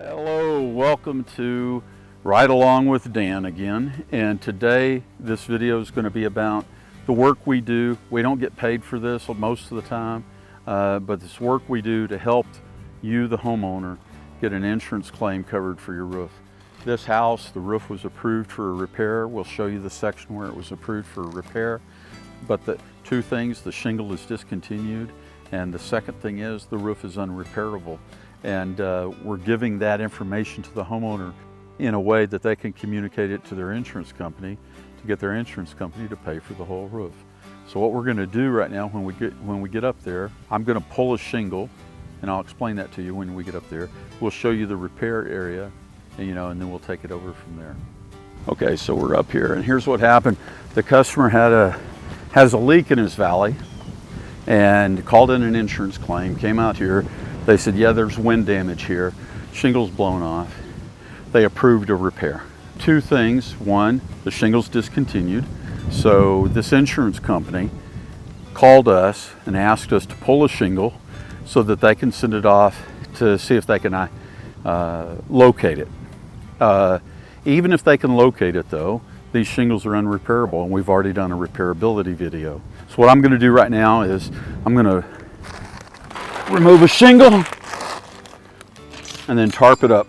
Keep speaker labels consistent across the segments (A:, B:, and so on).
A: Hello, welcome to Ride Along with Dan again. And today this video is going to be about the work we do. We don't get paid for this most of the time, but this work we do to help you, the homeowner, get an insurance claim covered for your roof. This house, the roof was approved for a repair. We'll show you the section where it was approved for a repair. But the two things, the shingle is discontinued, and the second thing is the roof is unrepairable. And we're giving that information to the homeowner in a way that they can communicate it to their insurance company to get their insurance company to pay for the whole roof. So what we're going to do right now when we get up there, I'm going to pull a shingle, and I'll explain that to you when we get up there. We'll show you the repair area, and then we'll take it over from there. Okay, so we're up here, and here's what happened. The customer has a leak in his valley and called in an insurance claim, came out here. They said, yeah, there's wind damage here. Shingle's blown off. They approved a repair. Two things. One, the shingle's discontinued. So this insurance company called us and asked us to pull a shingle so that they can send it off to see if they can locate it. Even if they can locate it though, these shingles are unrepairable, and we've already done a repairability video. So what I'm going to do right now is I'm going to remove a shingle and then tarp it up.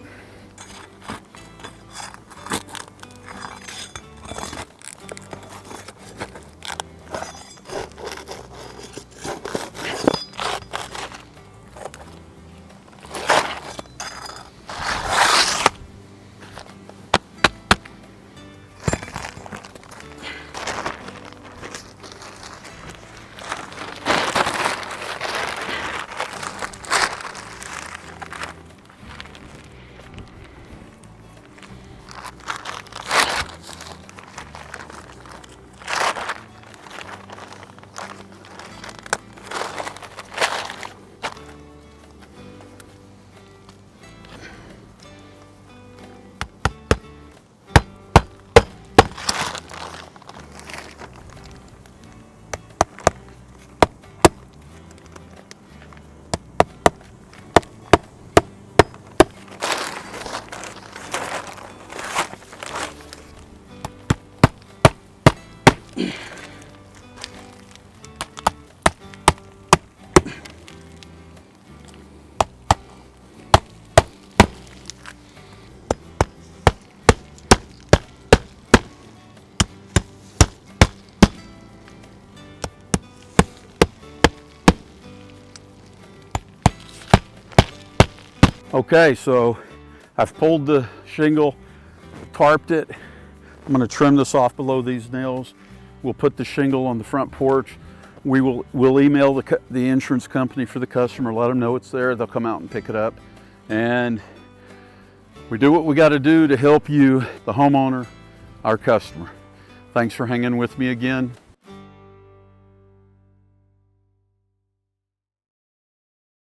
A: Okay, so I've pulled the shingle, tarped it. I'm going to trim this off below these nails. We'll put the shingle on the front porch. We'll email the insurance company for the customer, let them know it's there. They'll come out and pick it up. And we do what we got to do to help you, the homeowner, our customer. Thanks for hanging with me again.